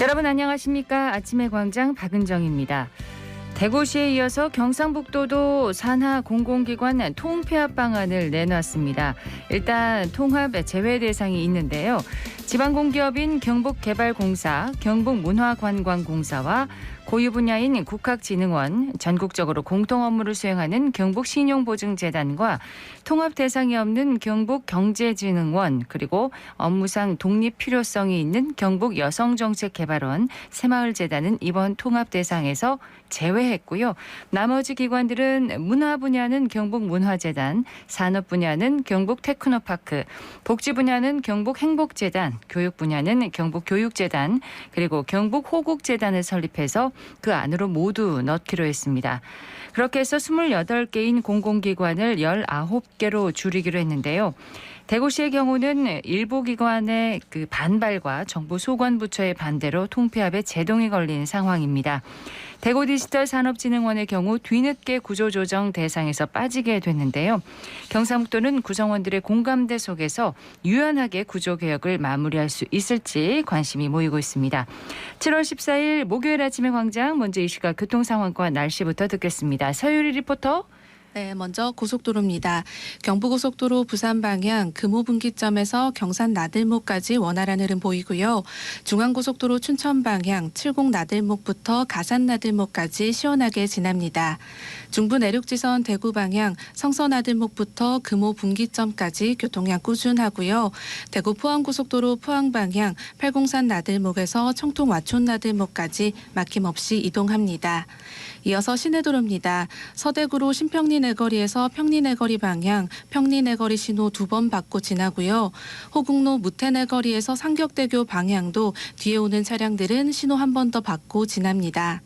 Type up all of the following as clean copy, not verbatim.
여러분 안녕하십니까? 아침의 광장 박은정입니다. 대구시에 이어서 경상북도도 산하 공공기관 통폐합 방안을 내놨습니다. 일단 통합 제외 대상이 있는데요. 지방공기업인 경북개발공사, 경북문화관광공사와 고유 분야인 국학진흥원, 전국적으로 공통 업무를 수행하는 경북신용보증재단과 통합 대상이 없는 경북경제진흥원, 그리고 업무상 독립 필요성이 있는 경북여성정책개발원, 새마을재단은 이번 통합 대상에서 제외했고요. 나머지 기관들은 문화 분야는 경북문화재단, 산업 분야는 경북테크노파크, 복지 분야는 경북행복재단, 교육 분야는 경북교육재단, 그리고 경북호국재단을 설립해서 그 안으로 모두 넣기로 했습니다. 그렇게 해서 28개인 공공기관을 19개로 줄이기로 했는데요. 대구시의 경우는 일부 기관의 반발과 정부 소관부처의 반대로 통폐합에 제동이 걸린 상황입니다. 대구디지털산업진흥원의 경우 뒤늦게 구조조정 대상에서 빠지게 됐는데요. 경상북도는 구성원들의 공감대 속에서 유연하게 구조개혁을 마무리할 수 있을지 관심이 모이고 있습니다. 7월 14일 목요일 아침의 광장, 먼저 이 시각 교통상황과 날씨부터 듣겠습니다. 서유리 리포터. 네, 먼저 고속도로입니다. 경부고속도로 부산 방향 금호분기점에서 경산 나들목까지 원활한 흐름 보이고요. 중앙고속도로 춘천 방향 칠곡 나들목부터 가산 나들목까지 시원하게 지납니다. 중부 내륙지선 대구 방향 성서 나들목부터 금호 분기점까지 교통량 꾸준하고요. 대구 포항고속도로 포항 방향 팔공산 나들목에서 청통 와촌 나들목까지 막힘없이 이동합니다. 이어서 시내도로입니다. 서대구로 신평리 내거리에서 평리 내거리 방향 평리 내거리 신호 2번 받고 지나고요. 호국로 무태 내거리에서 상격대교 방향도 뒤에 오는 차량들은 신호 한 번 더 받고 지납니다.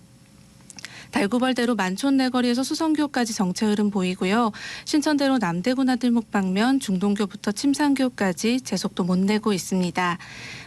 달구벌대로 만촌 내거리에서 수성교까지 정체 흐름 보이고요. 신천대로 남대구 나들목 방면 중동교부터 침산교까지 제속도 못 내고 있습니다.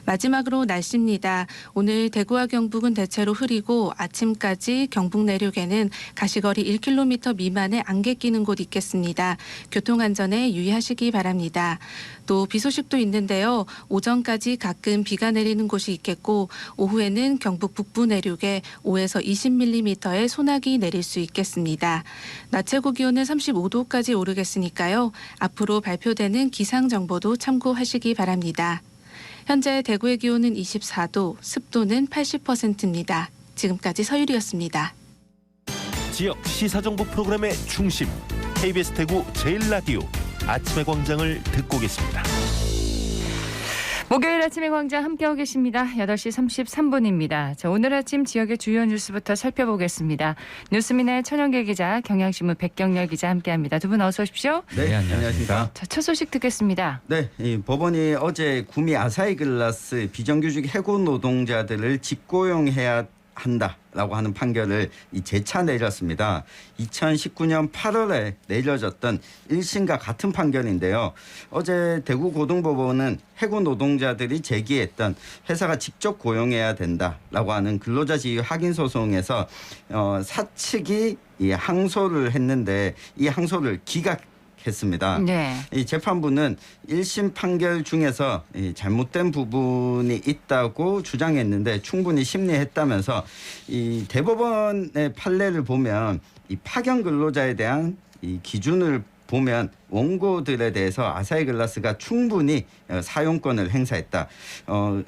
마지막으로 날씨입니다. 오늘 대구와 경북은 대체로 흐리고 아침까지 경북 내륙에는 가시거리 1km 미만의 안개 끼는 곳 있겠습니다. 교통안전에 유의하시기 바랍니다. 또 비 소식도 있는데요. 오전까지 가끔 비가 내리는 곳이 있겠고 오후에는 경북 북부 내륙에 5에서 20mm의 소나기 내릴 수 있겠습니다. 낮 최고 기온은 35도까지 오르겠으니까요. 앞으로 발표되는 기상 정보도 참고하시기 바랍니다. 현재 대구의 기온은 24도, 습도는 80%입니다. 지금까지 서유리였습니다. 지역 시사정보 프로그램의 중심, KBS 대구 제일라디오 아침의 광장을 듣고 계십니다. 목요일 아침의 광장 함께하고 계십니다. 8시 33분입니다. 자, 오늘 아침 지역의 주요 뉴스부터 살펴보겠습니다. 뉴스민의 천영계 기자, 경향신문 백경렬 기자 함께합니다. 두 분 어서 오십시오. 네, 안녕하십니까. 자, 첫 소식 듣겠습니다. 네, 법원이 어제 구미 아사히글라스 비정규직 해고 노동자들을 직고용해야 한다라고 하는 판결을 재차 내렸습니다. 2019년 8월에 내려졌던 1심과 같은 판결인데요. 어제 대구고등법원은 해고 노동자들이 제기했던 회사가 직접 고용해야 된다라고 하는 근로자 지위 확인 소송에서 사측이 항소를 했는데 이 항소를 기각했습니다. 네. 이 재판부는 1심 판결 중에서 잘못된 부분이 있다고 주장했는데 충분히 심리했다면서 이 대법원의 판례를 보면 이 파견 근로자에 대한 이 기준을 보면 원고들에 대해서 아사히글라스가 충분히 사용권을 행사했다.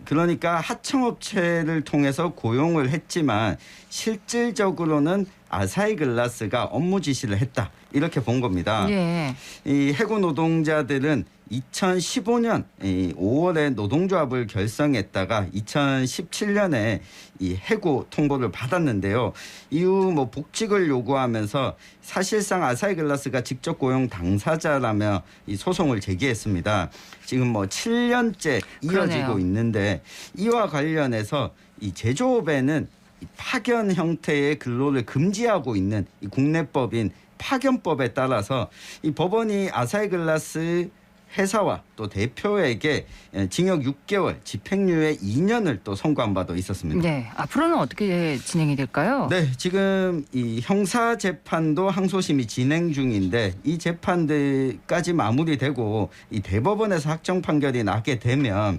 그러니까 하청업체를 통해서 고용을 했지만 실질적으로는 아사히글라스가 업무 지시를 했다. 이렇게 본 겁니다. 예. 이 해고 노동자들은 2015년 5월에 노동조합을 결성했다가 2017년에 이 해고 통보를 받았는데요. 이후 복직을 요구하면서 사실상 아사히글라스가 직접 고용 당사자라며 이 소송을 제기했습니다. 지금 7년째 이어지고 그러네요. 있는데 이와 관련해서 이 제조업에는 파견 형태의 근로를 금지하고 있는 이 국내법인 파견법에 따라서 이 법원이 아사히글라스 회사와 또 대표에게 징역 6개월, 집행유예 2년을 또 선고한 바도 있었습니다. 네, 앞으로는 어떻게 진행이 될까요? 네, 지금 이 형사 재판도 항소심이 진행 중인데 이 재판들까지 마무리되고 이 대법원에서 확정 판결이 나게 되면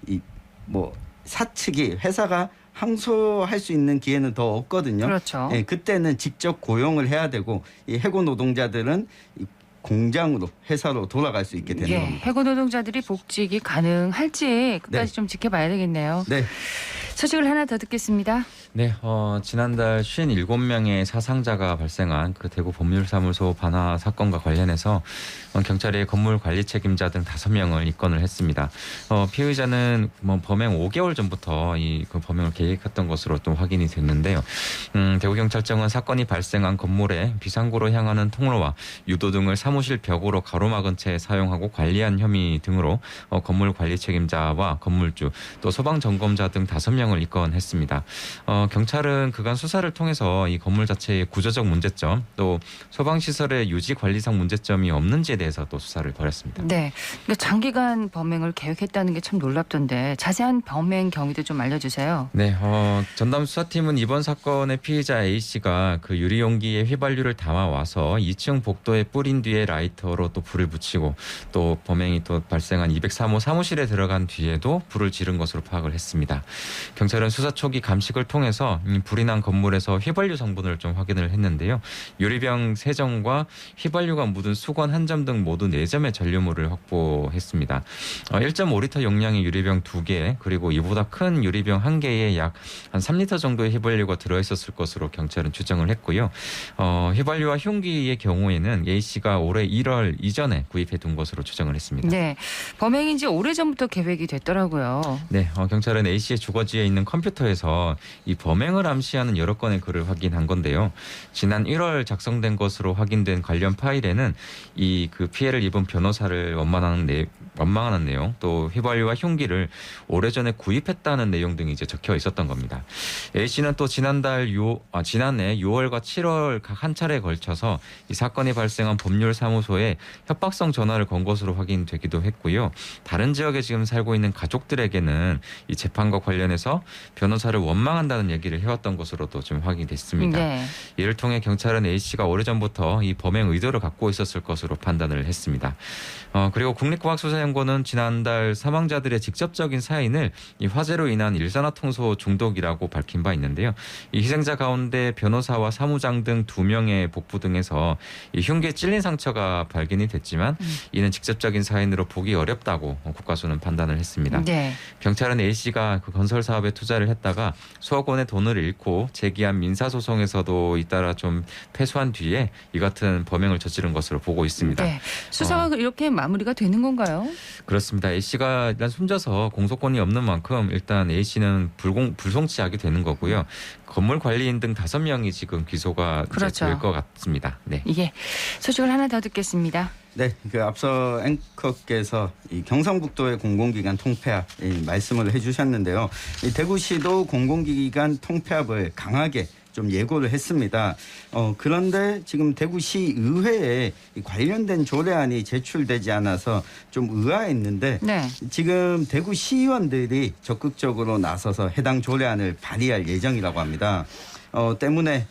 이 사측이 회사가 항소할 수 있는 기회는 더 없거든요. 그렇죠. 예, 그때는 직접 고용을 해야 되고 이 해고 노동자들은 이 공장으로 회사로 돌아갈 수 있게 되는 겁니다. 해고 노동자들이 복직이 가능할지 끝까지 네. 좀 지켜봐야 되겠네요. 네. 소식을 하나 더 듣겠습니다. 네, 지난달 57명의 사상자가 발생한 그 대구 법률사무소 반화 사건과 관련해서 경찰이 건물 관리 책임자 등 5명을 입건을 했습니다. 피의자는 범행 5개월 전부터 그 범행을 계획했던 것으로 또 확인이 됐는데요. 대구경찰청은 사건이 발생한 건물에 비상구로 향하는 통로와 유도 등을 사무실 벽으로 가로막은 채 사용하고 관리한 혐의 등으로 건물 관리 책임자와 건물주 또 소방점검자 등 5명을 입건했습니다. 경찰은 그간 수사를 통해서 이 건물 자체의 구조적 문제점 또 소방시설의 유지 관리상 문제점이 없는지에 대해서 또 수사를 벌였습니다. 네, 그러니까 장기간 범행을 계획했다는 게 참 놀랍던데 자세한 범행 경위도 좀 알려주세요. 네, 전담 수사팀은 이번 사건의 피의자 A 씨가 그 유리용기에 휘발유를 담아 와서 2층 복도에 뿌린 뒤에 라이터로 또 불을 붙이고 또 범행이 또 발생한 203호 사무실에 들어간 뒤에도 불을 지른 것으로 파악을 했습니다. 경찰은 수사 초기 감식을 통해서 불이 난 건물에서 휘발유 성분을 좀 확인을 했는데요. 유리병 3점과 휘발유가 묻은 수건 1점 등 모두 4점의 전류물을 확보했습니다. 1.5리터 용량의 유리병 2개 그리고 이보다 큰 유리병 1개에 약 한 3리터 정도의 휘발유가 들어있었을 것으로 경찰은 추정을 했고요. 휘발유와 흉기의 경우에는 A 씨가 올해 1월 이전에 구입해 둔 것으로 추정을 했습니다. 네, 범행인지 오래전부터 계획이 됐더라고요. 네, 경찰은 A 씨의 주거지에 있는 컴퓨터에서 이 범행을 암시하는 여러 건의 글을 확인한 건데요. 지난 1월 작성된 것으로 확인된 관련 파일에는 이 그 피해를 입은 변호사를 원망하는 내용, 또 휘발유와 흉기를 오래전에 구입했다는 내용 등이 이제 적혀 있었던 겁니다. A 씨는 또 지난해 6월과 7월 각 한 차례에 걸쳐서 이 사건이 발생한 법률사무소에 협박성 전화를 건 것으로 확인되기도 했고요. 다른 지역에 지금 살고 있는 가족들에게는 이 재판과 관련해서 변호사를 원망한다는 얘기를 해왔던 것으로도 좀 확인됐습니다. 네. 이를 통해 경찰은 A 씨가 오래전부터 이 범행 의도를 갖고 있었을 것으로 판단을 했습니다. 그리고 국립과학수사연구원은 지난달 사망자들의 직접적인 사인을 이 화재로 인한 일산화탄소 중독이라고 밝힌 바 있는데요. 이 희생자 가운데 변호사와 사무장 등 2명의 복부 등에서 이 흉기에 찔린 상처가 발견이 됐지만 이는 직접적인 사인으로 보기 어렵다고 국과수는 판단을 했습니다. 네. 경찰은 A 씨가 그 건설 사업에 투자를 했다가 수억 원의 돈을 잃고 제기한 민사소송에서도 잇따라 좀 패소한 뒤에 이 같은 범행을 저지른 것으로 보고 있습니다. 네. 수사가 이렇게 마무리가 되는 건가요? 그렇습니다. A 씨가 일단 숨져서 공소권이 없는 만큼 일단 A 씨는 불송치하게 되는 거고요. 건물 관리인 등 5명이 지금 기소가 그렇죠. 될 것 같습니다. 네. 이게 소식을 하나 더 듣겠습니다. 네, 그 앞서 앵커께서 이 경상북도의 공공기관 통폐합 말씀을 해주셨는데요. 이 대구시도 공공기관 통폐합을 강하게 좀 예고를 했습니다. 그런데 지금 대구시 의회에 관련된 조례안이 제출되지 않아서 좀 의아했는데 네. 지금 대구 시의원들이 적극적으로 나서서 해당 조례안을 발의할 예정이라고 합니다. 때문에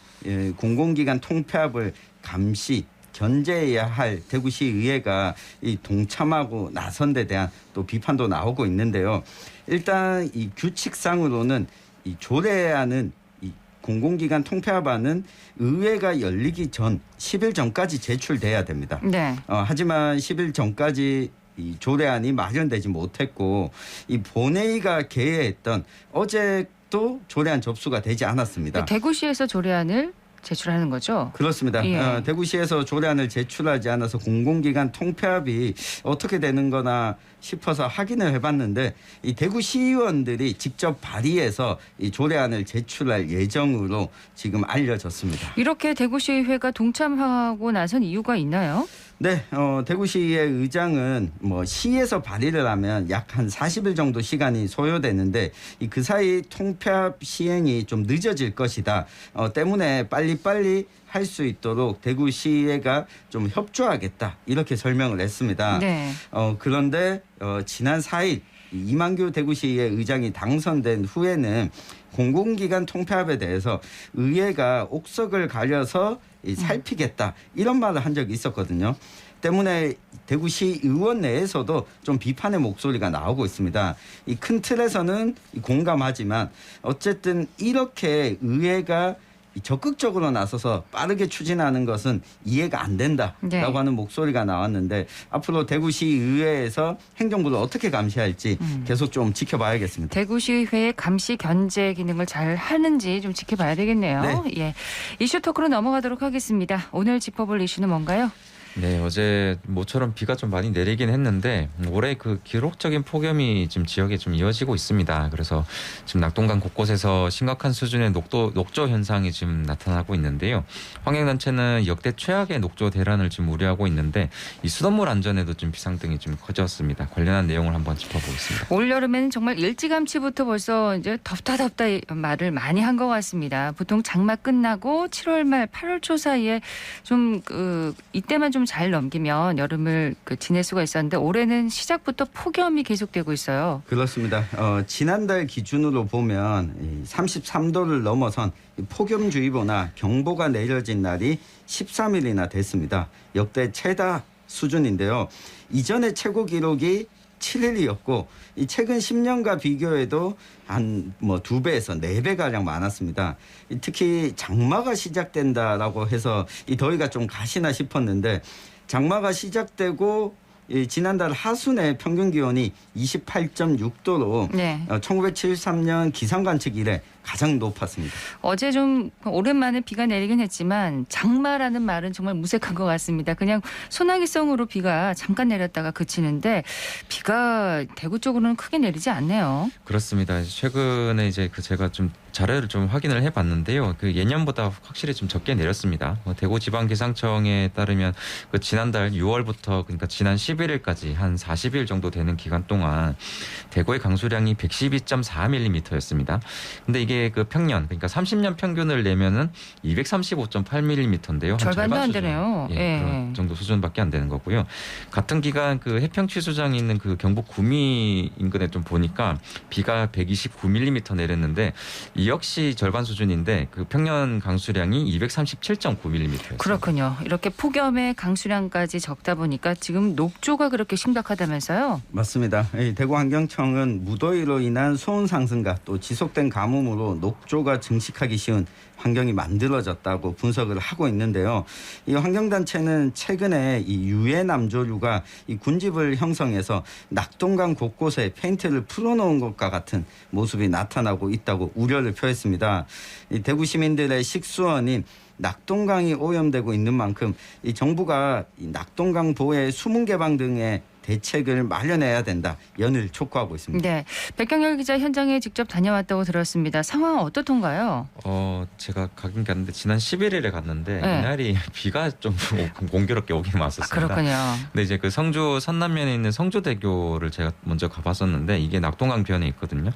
공공기관 통폐합을 감시 견제해야 할 대구시 의회가 이 동참하고 나선 데 대한 또 비판도 나오고 있는데요. 일단 이 규칙상으로는 이 조례안은 이 공공기관 통폐합안은 의회가 열리기 전 10일 전까지 제출돼야 됩니다. 네. 하지만 10일 전까지 이 조례안이 마련되지 못했고 이 본회의가 개회했던 어제도 조례안 접수가 되지 않았습니다. 대구시에서 조례안을 제출하는 거죠? 그렇습니다. 예. 대구시에서 조례안을 제출하지 않아서 공공기관 통폐합이 어떻게 되는 거나 싶어서 확인을 해봤는데 이 대구시의원들이 직접 발의해서 이 조례안을 제출할 예정으로 지금 알려졌습니다. 이렇게 대구시의회가 동참하고 나선 이유가 있나요? 네, 대구시의 의장은 뭐 시에서 발의를 하면 약 한 40일 정도 시간이 소요되는데 그 사이 통폐합 시행이 좀 늦어질 것이다. 때문에 빨리빨리 할 수 있도록 대구시의회가 좀 협조하겠다. 이렇게 설명을 했습니다. 네. 그런데 지난 4일 이만규 대구시의회 의장이 당선된 후에는 공공기관 통폐합에 대해서 의회가 옥석을 가려서 살피겠다 이런 말을 한 적이 있었거든요. 때문에 대구시 의원 내에서도 좀 비판의 목소리가 나오고 있습니다. 이 큰 틀에서는 공감하지만 어쨌든 이렇게 의회가 적극적으로 나서서 빠르게 추진하는 것은 이해가 안 된다라고 네. 하는 목소리가 나왔는데 앞으로 대구시 의회에서 행정부를 어떻게 감시할지 계속 좀 지켜봐야겠습니다. 대구시의회의 감시 견제 기능을 잘 하는지 좀 지켜봐야 되겠네요. 네. 예. 이슈 토크로 넘어가도록 하겠습니다. 오늘 짚어볼 이슈는 뭔가요? 네, 어제 모처럼 비가 좀 많이 내리긴 했는데 올해 그 기록적인 폭염이 지금 지역에 좀 이어지고 있습니다. 그래서 지금 낙동강 곳곳에서 심각한 수준의 녹조 현상이 지금 나타나고 있는데요. 환경단체는 역대 최악의 녹조 대란을 지금 우려하고 있는데 이 수돗물 안전에도 좀 비상등이 좀 커졌습니다. 관련한 내용을 한번 짚어보겠습니다. 올 여름에는 정말 일찌감치부터 벌써 이제 덥다 말을 많이 한 것 같습니다. 보통 장마 끝나고 7월 말 8월 초 사이에 좀 이때만 좀 잘 넘기면 여름을 지낼 수가 있었는데 올해는 시작부터 폭염이 계속되고 있어요. 그렇습니다. 지난달 기준으로 보면 33도를 넘어선 폭염주의보나 경보가 내려진 날이 13일이나 됐습니다. 역대 최다 수준인데요. 이전의 최고 기록이 7일이었고 이 최근 10년과 비교해도 한 2배에서 4배 가량 많았습니다. 특히 장마가 시작된다라고 해서 이 더위가 좀 가시나 싶었는데 장마가 시작되고 지난달 하순에 평균 기온이 28.6도로 네. 1973년 기상관측 이래 가장 높았습니다. 어제 좀 오랜만에 비가 내리긴 했지만 장마라는 말은 정말 무색한 것 같습니다. 그냥 소나기성으로 비가 잠깐 내렸다가 그치는데 비가 대구 쪽으로는 크게 내리지 않네요. 그렇습니다. 최근에 이제 제가 좀 자료를 좀 확인을 해봤는데요. 예년보다 확실히 좀 적게 내렸습니다. 대구지방기상청에 따르면 지난달 6월부터 그러니까 지난 11일까지 한 40일 정도 되는 기간 동안 대구의 강수량이 112.4mm였습니다. 근데 이게 평년 그러니까 30년 평균을 내면은 235.8mm인데요. 절반도 안 되네요. 예. 그런 정도 수준밖에 안 되는 거고요. 같은 기간 해평취수장이 있는 경북 구미 인근에 좀 보니까 비가 129mm 내렸는데 이 역시 절반 수준인데 평년 강수량이 237.9mm였어요. 그렇군요. 이렇게 폭염에 강수량까지 적다 보니까 지금 녹조가 그렇게 심각하다면서요? 맞습니다. 대구환경청은 무더위로 인한 수온 상승과 또 지속된 가뭄으로 녹조가 증식하기 쉬운 환경이 만들어졌다고 분석을 하고 있는데요. 이 환경단체는 최근에 이 유해남조류가 이 군집을 형성해서 낙동강 곳곳에 페인트를 풀어놓은 것과 같은 모습이 나타나고 있다고 우려를 표했습니다. 이 대구 시민들의 식수원인 낙동강이 오염되고 있는 만큼 이 정부가 이 낙동강 보호의 수문 개방 등의 대책을 마련해야 된다. 연을 촉구하고 있습니다. 네, 백경열 기자 현장에 직접 다녀왔다고 들었습니다. 상황은 어떻던가요? 제가 가긴 갔는데 지난 11일에 갔는데 네. 이날이 비가 좀 공교롭게 오긴 왔었습니다. 그렇군요. 근데 이제 성주 선남면에 있는 성주대교를 제가 먼저 가봤었는데 이게 낙동강 변에 있거든요.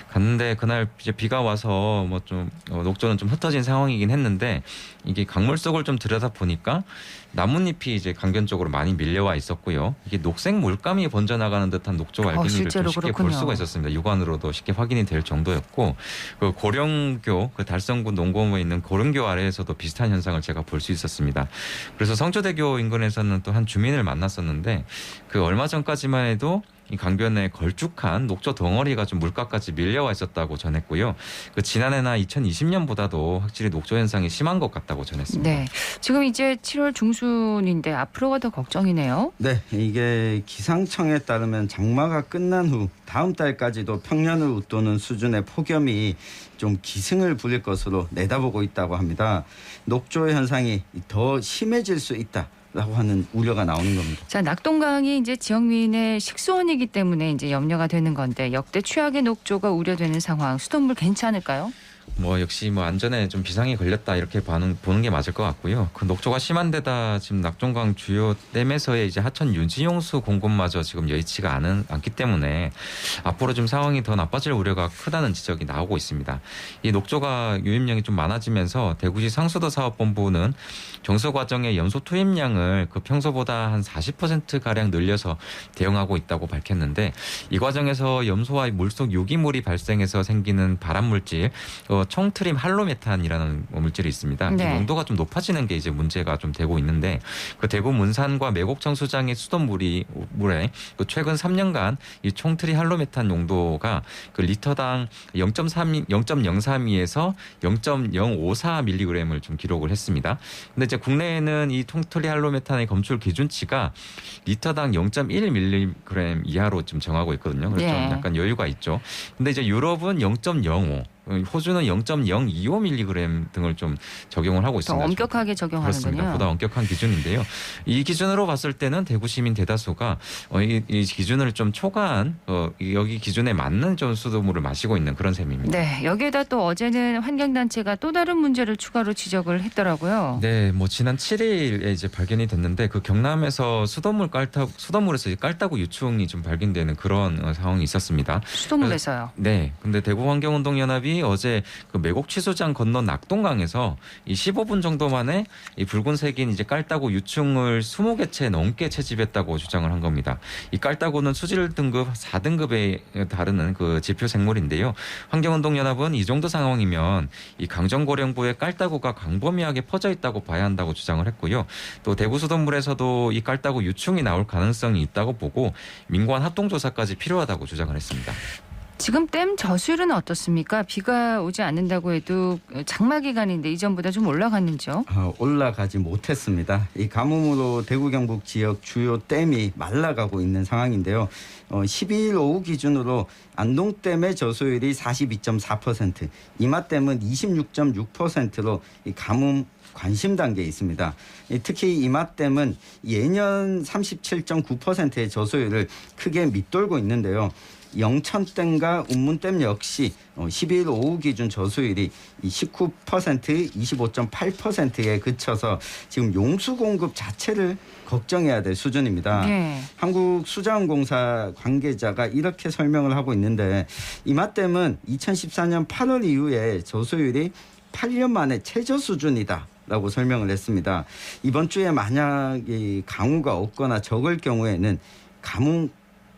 갔는데 그날 이제 비가 와서 녹조는 좀 흩어진 상황이긴 했는데 이게 강물 속을 좀 들여다 보니까 나뭇잎이 이제 강변 쪽으로 많이 밀려와 있었고요. 이게 녹색 물감이 번져나가는 듯한 녹조 알갱이를 좀 실제로 쉽게 그렇군요. 볼 수가 있었습니다. 육안으로도 쉽게 확인이 될 정도였고 고령교 달성군 농고모에 있는 고령교 아래에서도 비슷한 현상을 제가 볼 수 있었습니다. 그래서 성주대교 인근에서는 또 한 주민을 만났었는데 얼마 전까지만 해도 이 강변에 걸쭉한 녹조 덩어리가 좀 물가까지 밀려와 있었다고 전했고요. 지난해나 2020년보다도 확실히 녹조 현상이 심한 것 같다고 전했습니다. 네, 지금 이제 7월 중순인데 앞으로가 더 걱정이네요. 네, 이게 기상청에 따르면 장마가 끝난 후 다음 달까지도 평년을 웃도는 수준의 폭염이 좀 기승을 부릴 것으로 내다보고 있다고 합니다. 녹조 현상이 더 심해질 수 있다. 라고 하는 우려가 나오는 겁니다. 자, 낙동강이 이제 지역민의 식수원이기 때문에 이제 염려가 되는 건데 역대 최악의 녹조가 우려되는 상황. 수돗물 괜찮을까요? 역시 안전에 좀 비상이 걸렸다 이렇게 보는 게 맞을 것 같고요. 녹조가 심한 데다 지금 낙동강 주요 댐에서의 이제 하천 유지용수 공급마저 지금 여의치가 않기 때문에 앞으로 좀 상황이 더 나빠질 우려가 크다는 지적이 나오고 있습니다. 이 녹조가 유입량이 좀 많아지면서 대구시 상수도 사업본부는 정수 과정의 염소 투입량을 평소보다 한 40% 가량 늘려서 대응하고 있다고 밝혔는데 이 과정에서 염소와 물속 유기물이 발생해서 생기는 발암물질 그 총트림 할로메탄이라는 물질이 있습니다. 네. 농도가 좀 높아지는 게 이제 문제가 좀 되고 있는데 그 대구 문산과 매곡청 수장의 수돗물에 그 최근 3년간 이 총트림 할로메탄 농도가 그 리터당 0.03에서 0.054mg을 좀 기록을 했습니다. 근데 이제 국내에는 이 총트림 할로메탄의 검출 기준치가 리터당 0.1mg 이하로 좀 정하고 있거든요. 그래서 좀 네. 약간 여유가 있죠. 근데 이제 유럽은 0.05, 호주는 0.025mg 등을 좀 적용을 하고 더 있습니다. 엄격하게 그렇습니다. 적용하는군요. 보다 엄격한 기준인데요. 이 기준으로 봤을 때는 대구 시민 대다수가 이 기준을 좀 초과한 여기 기준에 맞는 좀 수돗물을 마시고 있는 그런 셈입니다. 네, 여기에다 또 어제는 환경단체가 또 다른 문제를 추가로 지적을 했더라고요. 네, 뭐 지난 7일에 이제 발견이 됐는데 그 경남에서 수돗물에서 깔따구 유충이 좀 발견되는 그런 상황이 있었습니다. 수돗물에서요. 네, 근데 대구환경운동연합이 어제 그 매곡 취수장 건너 낙동강에서 이 15분 정도 만에 이 붉은색인 이제 깔따구 유충을 20개체 넘게 채집했다고 주장을 한 겁니다. 이 깔따구는 수질 등급 4등급에 다르는 그 지표 생물인데요. 환경운동연합은 이 정도 상황이면 이 강정고령부에 깔따구가 광범위하게 퍼져 있다고 봐야 한다고 주장을 했고요. 또 대구 수돗물에서도 이 깔따구 유충이 나올 가능성이 있다고 보고 민관 합동조사까지 필요하다고 주장을 했습니다. 지금 댐 저수율은 어떻습니까? 비가 오지 않는다고 해도 장마 기간인데 이전보다 좀 올라갔는지요? 올라가지 못했습니다. 이 가뭄으로 대구 경북 지역 주요 댐이 말라가고 있는 상황인데요. 12일 오후 기준으로 안동댐의 저수율이 42.4%, 이마댐은 26.6%로 이 가뭄 관심 단계에 있습니다. 특히 이마댐은 예년 37.9%의 저수율을 크게 밑돌고 있는데요. 영천댐과 운문댐 역시 12일 오후 기준 저수율이 19%, 25.8%에 그쳐서 지금 용수 공급 자체를 걱정해야 될 수준입니다. 네. 한국수자원공사 관계자가 이렇게 설명을 하고 있는데 이마댐은 2014년 8월 이후에 저수율이 8년 만에 최저 수준이다. 라고 설명을 했습니다. 이번 주에 만약 이 강우가 없거나 적을 경우에는 가뭄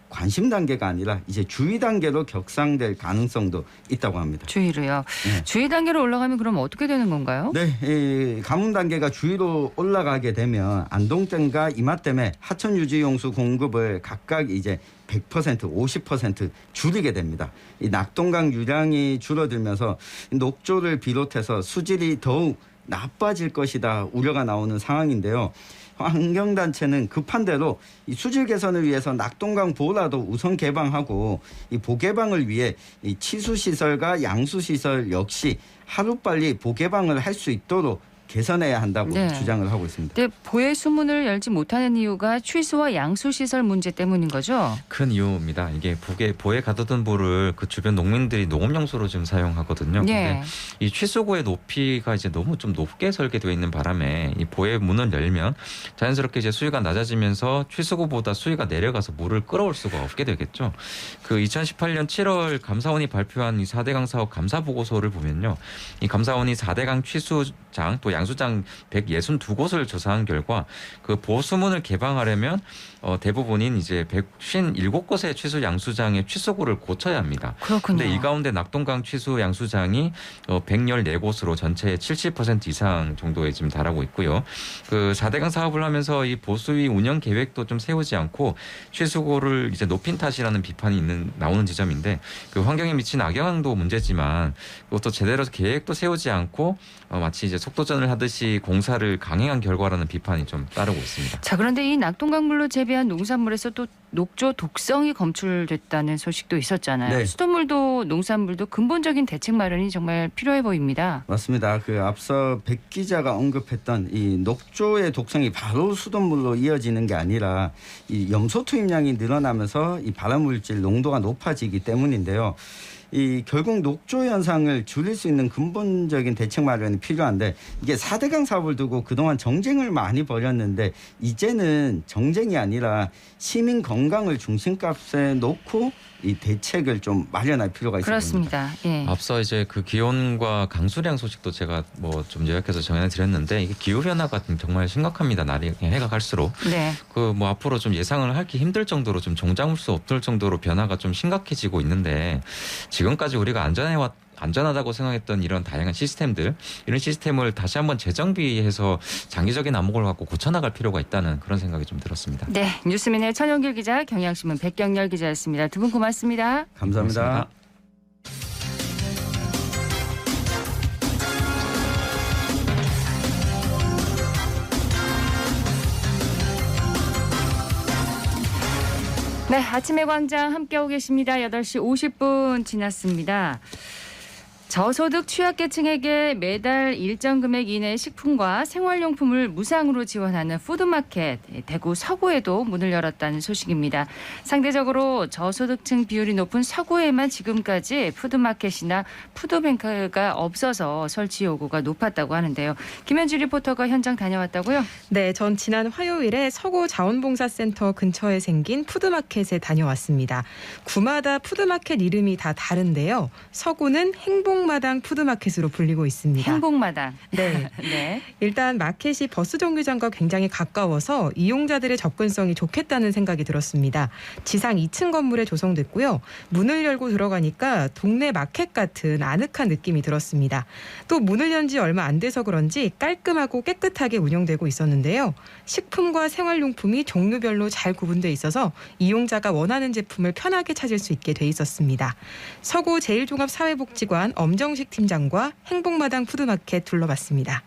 관심 단계가 아니라 이제 주의 단계로 격상될 가능성도 있다고 합니다. 주의로요. 네. 주의 단계로 올라가면 그럼 어떻게 되는 건가요? 네, 이 가뭄 단계가 주위로 올라가게 되면 안동댐과 이마댐에 하천 유지 용수 공급을 각각 이제 100%, 50% 줄이게 됩니다. 이 낙동강 유량이 줄어들면서 녹조를 비롯해서 수질이 더욱 나빠질 것이다 우려가 나오는 상황인데요. 환경단체는 급한 대로 이 수질 개선을 위해서 낙동강 보라도 우선 개방하고 이 보개방을 위해 이 치수시설과 양수시설 역시 하루빨리 보개방을 할 수 있도록 개선해야 한다고 네. 주장을 하고 있습니다. 근데 보혜 수문을 열지 못하는 이유가 취수와 양수 시설 문제 때문인 거죠? 큰 이유입니다. 이게 보에 가두던 물을 그 주변 농민들이 농업용수로 지금 사용하거든요. 네. 근데 이 취수구의 높이가 이제 너무 좀 높게 설계되어 있는 바람에 이 보의 문을 열면 자연스럽게 이제 수위가 낮아지면서 취수구보다 수위가 내려가서 물을 끌어올 수가 없게 되겠죠. 그 2018년 7월 감사원이 발표한 이 4대강 사업 감사 보고서를 보면요. 이 감사원이 4대강 취수장 또 양수장 162곳을 조사한 결과 그 보수문을 개방하려면 대부분인 이제 157곳의 취수 양수장의 취수구를 고쳐야 합니다. 그렇군요. 근데 이 가운데 낙동강 취수 양수장이 114곳으로 전체의 70% 이상 정도에 지금 달하고 있고요. 그 4대강 사업을 하면서 이 보수위 운영 계획도 좀 세우지 않고 취수구를 이제 높인 탓이라는 비판이 나오는 지점인데 그 환경에 미친 악영향도 문제지만 그것도 제대로 계획도 세우지 않고 마치 이제 속도전을 하듯이 공사를 강행한 결과라는 비판이 좀 따르고 있습니다. 자, 그런데 이 낙동강물로 재배한 농산물에서 또 녹조 독성이 검출됐다는 소식도 있었잖아요. 네. 수돗물도 농산물도 근본적인 대책 마련이 정말 필요해 보입니다. 맞습니다. 그 앞서 백 기자가 언급했던 이 녹조의 독성이 바로 수돗물로 이어지는 게 아니라 이 염소 투입량이 늘어나면서 이 발암물질 농도가 높아지기 때문인데요. 이 결국 녹조 현상을 줄일 수 있는 근본적인 대책 마련이 필요한데 이게 4대강 사업을 두고 그동안 정쟁을 많이 벌였는데 이제는 정쟁이 아니라 시민 건강을 중심값에 놓고 이 대책을 좀 마련할 필요가 있습니다. 그렇습니다. 예. 앞서 이제 그 기온과 강수량 소식도 제가 뭐 좀 요약해서 전해드렸는데 이게 기후 변화가 정말 심각합니다. 날이 해가 갈수록 네. 그 뭐 앞으로 좀 예상을 하기 힘들 정도로 좀 종잡을 수 없을 정도로 변화가 좀 심각해지고 있는데 지금까지 우리가 안전하다고 생각했던 이런 다양한 시스템들, 이런 시스템을 다시 한번 재정비해서 장기적인 안목을 갖고 고쳐나갈 필요가 있다는 그런 생각이 좀 들었습니다. 네, 뉴스민의 천영길 기자, 경향신문 백경렬 기자였습니다. 두 분 고맙습니다. 감사합니다. 고맙습니다. 네, 아침의 광장 함께하고 계십니다. 8시 50분 지났습니다. 저소득 취약계층에게 매달 일정 금액 이내의 식품과 생활용품을 무상으로 지원하는 푸드마켓, 대구 서구에도 문을 열었다는 소식입니다. 상대적으로 저소득층 비율이 높은 서구에만 지금까지 푸드마켓이나 푸드뱅크가 없어서 설치 요구가 높았다고 하는데요. 김현주 리포터가 현장 다녀왔다고요? 네, 전 지난 화요일에 서구 자원봉사센터 근처에 생긴 푸드마켓에 다녀왔습니다. 구마다 푸드마켓 이름이 다 다른데요. 서구는 행복마당 푸드마켓으로 불리고 있습니다. 행복마당. 네. 네. 일단 마켓이 버스 정류장과 굉장히 가까워서 이용자들의 접근성이 좋겠다는 생각이 들었습니다. 지상 2층 건물에 조성됐고요. 문을 열고 들어가니까 동네 마켓 같은 아늑한 느낌이 들었습니다. 또 문을 연 지 얼마 안 돼서 그런지 깔끔하고 깨끗하게 운영되고 있었는데요. 식품과 생활용품이 종류별로 잘 구분돼 있어서 이용자가 원하는 제품을 편하게 찾을 수 있게 돼 있었습니다. 서구 제일종합사회복지관 엄정식 팀장과 행복마당 푸드마켓 둘러봤습니다.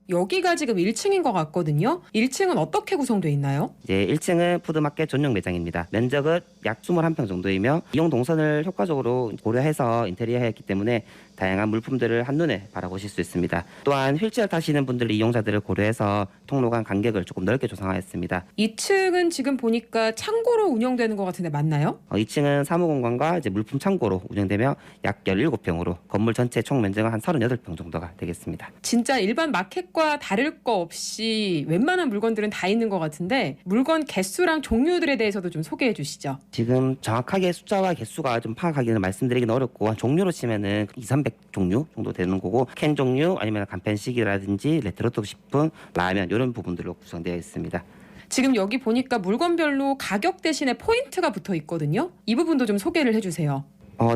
여기가 지금 1층인 것 같거든요. 1층은 어떻게 구성되어 있나요? 이제 1층은 푸드마켓 전용 매장입니다. 면적은 약 21평 정도이며 이용 동선을 효과적으로 고려해서 인테리어했기 때문에 다양한 물품들을 한눈에 바라보실 수 있습니다. 또한 휠체어 타시는 분들 이용자들을 고려해서 통로 간 간격을 조금 넓게 조성하였습니다. 2층은 지금 보니까 창고로 운영되는 것 같은데 맞나요? 2층은 사무공간과 이제 물품 창고로 운영되며 약 17평으로 건물 전체 총 면적은 한 38평 정도가 되겠습니다. 진짜 일반 마켓과 다를 거 없이 웬만한 물건들은 다 있는 것 같은데 물건 개수랑 종류들에 대해서도 좀 소개해 주시죠. 지금 정확하게 숫자와 개수가 좀 파악하기는 말씀드리기는 어렵고 종류로 치면은 200-300 종류 정도 되는 거고 캔 종류 아니면 간편식이라든지 레트로톡 식품, 라면 이런 부분들로 구성되어 있습니다. 지금 여기 보니까 물건별로 가격 대신에 포인트가 붙어 있거든요. 이 부분도 좀 소개를 해주세요.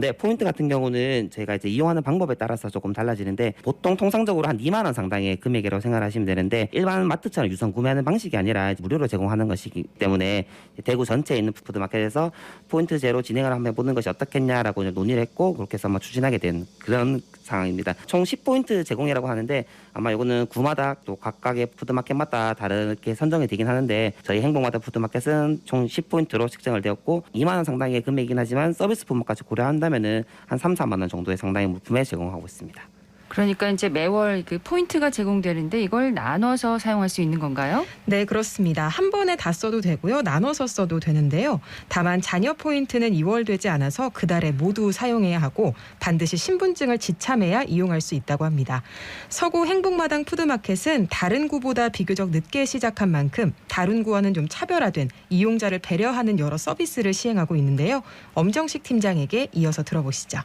네, 포인트 같은 경우는 저희가 이제 이용하는 방법에 따라서 조금 달라지는데 보통 통상적으로 한 2만 원 상당의 금액이라고 생각하시면 되는데 일반 마트처럼 유선 구매하는 방식이 아니라 무료로 제공하는 것이기 때문에 대구 전체에 있는 푸드마켓에서 포인트제로 진행을 한번 해보는 것이 어떻겠냐라고 논의를 했고 그렇게 해서 아마 추진하게 된 그런 상황입니다. 총 10포인트 제공이라고 하는데 아마 이거는 구마다 또 각각의 푸드마켓마다 다르게 선정이 되긴 하는데 저희 행복마다 푸드마켓은 총 10포인트로 책정을 되었고 2만 원 상당의 금액이긴 하지만 서비스 품목까지 고려한다면은 한 3-4만 원 정도의 상당의 물품에 제공하고 있습니다. 그러니까 이제 매월 그 포인트가 제공되는데 이걸 나눠서 사용할 수 있는 건가요? 네, 그렇습니다. 한 번에 다 써도 되고요. 나눠서 써도 되는데요. 다만 자녀 포인트는 이월되지 않아서 그달에 모두 사용해야 하고 반드시 신분증을 지참해야 이용할 수 있다고 합니다. 서구 행복마당 푸드마켓은 다른 구보다 비교적 늦게 시작한 만큼 다른 구와는 좀 차별화된 이용자를 배려하는 여러 서비스를 시행하고 있는데요. 엄정식 팀장에게 이어서 들어보시죠.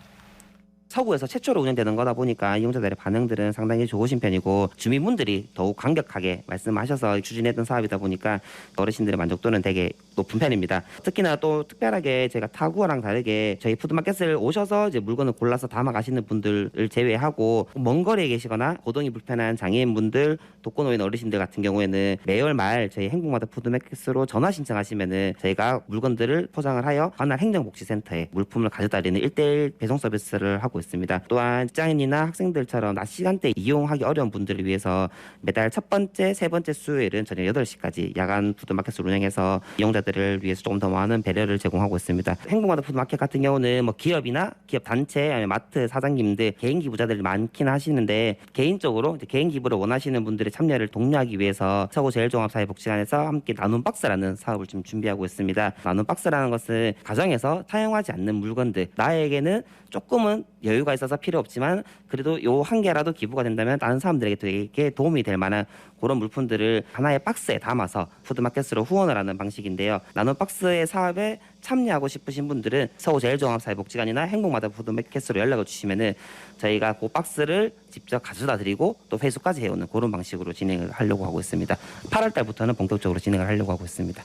서구에서 최초로 운영되는 거다 보니까 이용자들의 반응들은 상당히 좋으신 편이고 주민분들이 더욱 강력하게 말씀하셔서 추진했던 사업이다 보니까 어르신들의 만족도는 되게 높은 편입니다. 특히나 또 특별하게 제가 타구랑 다르게 저희 푸드마켓을 오셔서 이제 물건을 골라서 담아 가시는 분들을 제외하고 먼 거리에 계시거나 거동이 불편한 장애인분들, 독거노인 어르신들 같은 경우에는 매월 말 저희 행복마다 푸드마켓으로 전화 신청하시면은 저희가 물건들을 포장을 하여 관할 행정복지센터에 물품을 가져다 드리는 1:1 배송 서비스를 하고 있습니다. 또한 직장인이나 학생들처럼 낮 시간대 이용하기 어려운 분들을 위해서 매달 첫 번째, 세 번째 수요일은 저녁 8시까지 야간 푸드마켓을 운영해서 이용자들을 위해서 조금 더 많은 배려를 제공하고 있습니다. 행복마다 푸드마켓 같은 경우는 뭐 기업이나 기업 단체, 아니면 마트 사장님들, 개인 기부자들이 많긴 하시는데 개인적으로 이제 개인 기부를 원하시는 분들의 참여를 독려하기 위해서 서구 제일종합사회복지관에서 함께 나눔 박스라는 사업을 좀 준비하고 있습니다. 나눔 박스라는 것은 가정에서 사용하지 않는 물건들, 나에게는 조금은 여유가 있어서 필요 없지만 그래도 요 한 개라도 기부가 된다면 다른 사람들에게 되게 도움이 될 만한 그런 물품들을 하나의 박스에 담아서 푸드마켓으로 후원을 하는 방식인데요. 나눔 박스의 사업에 참여하고 싶으신 분들은 서구 제일종합사회복지관이나 행복마다 푸드마켓으로 연락을 주시면은 저희가 그 박스를 직접 가져다 드리고 또 회수까지 해오는 그런 방식으로 진행을 하려고 하고 있습니다. 8월 달부터는 본격적으로 진행을 하려고 하고 있습니다.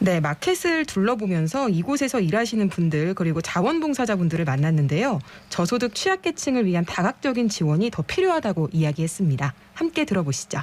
네, 마켓을 둘러보면서 이곳에서 일하시는 분들 그리고 자원봉사자분들을 만났는데요. 저소득 취약계층을 위한 다각적인 지원이 더 필요하다고 이야기했습니다. 함께 들어보시죠.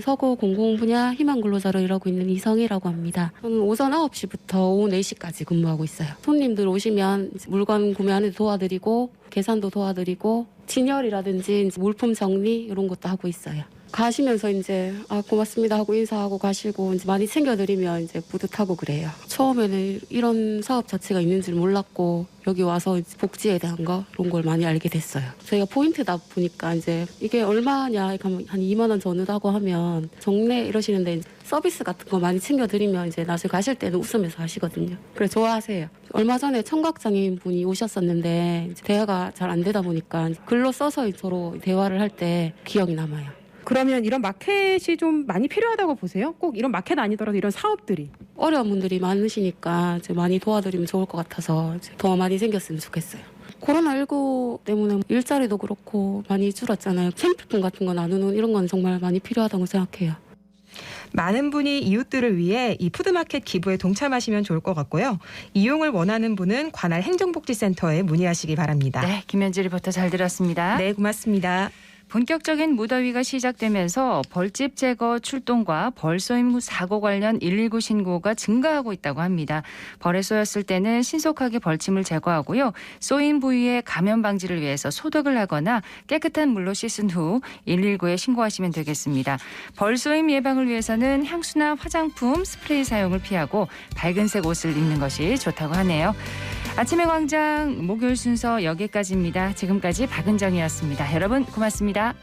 서구 공공 분야 희망 근로자로 일하고 있는 이성희라고 합니다. 저는 오전 9시부터 오후 4시까지 근무하고 있어요. 손님들 오시면 물건 구매하는 데 도와드리고 계산도 도와드리고 진열이라든지 물품 정리 이런 것도 하고 있어요. 가시면서 이제 고맙습니다 하고 인사하고 가시고 이제 많이 챙겨드리면 이제 뿌듯하고 그래요. 처음에는 이런 사업 자체가 있는 줄 몰랐고 여기 와서 이제 복지에 대한 거 이런 걸 많이 알게 됐어요. 저희가 포인트다 보니까 이제 이게 얼마냐 한 2만 원 전후다고 하면 정례 이러시는데 서비스 같은 거 많이 챙겨드리면 이제 나중에 가실 때는 웃으면서 하시거든요. 그래서 좋아하세요. 얼마 전에 청각장애인 분이 오셨었는데 이제 대화가 잘 안 되다 보니까 글로 써서 서로 대화를 할 때 기억이 남아요. 그러면 이런 마켓이 좀 많이 필요하다고 보세요? 꼭 이런 마켓 아니더라도 이런 사업들이. 어려운 분들이 많으시니까 이제 많이 도와드리면 좋을 것 같아서 이제 더 많이 생겼으면 좋겠어요. 코로나19 때문에 일자리도 그렇고 많이 줄었잖아요. 생필품 같은 거 나누는 이런 건 정말 많이 필요하다고 생각해요. 많은 분이 이웃들을 위해 이 푸드마켓 기부에 동참하시면 좋을 것 같고요. 이용을 원하는 분은 관할 행정복지센터에 문의하시기 바랍니다. 네, 김현지 리포터 잘 들었습니다. 네, 고맙습니다. 본격적인 무더위가 시작되면서 벌집 제거 출동과 벌쏘임 사고 관련 119 신고가 증가하고 있다고 합니다. 벌에 쏘였을 때는 신속하게 벌침을 제거하고요. 쏘인 부위의 감염 방지를 위해서 소독을 하거나 깨끗한 물로 씻은 후 119에 신고하시면 되겠습니다. 벌쏘임 예방을 위해서는 향수나 화장품, 스프레이 사용을 피하고 밝은색 옷을 입는 것이 좋다고 하네요. 아침의 광장 목요일 순서 여기까지입니다. 지금까지 박은정이었습니다. 여러분 고맙습니다.